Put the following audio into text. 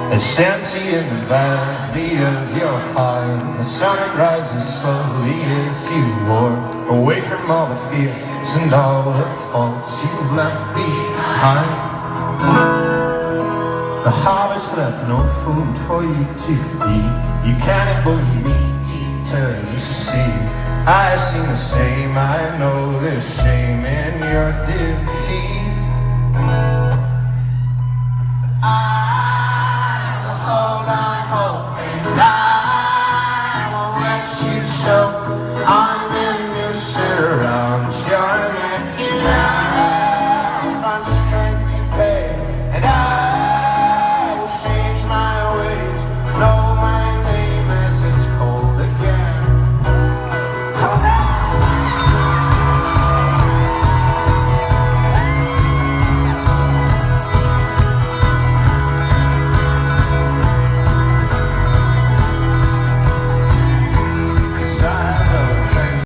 It's empty in the valley of your heart. The sun rises slowly as you walk away from all the fears and all the faults you left behind. The harvest left no food for you to eat. You cannibal, you meat eater, you see. I've seen the same, I know there's shame in your defeat.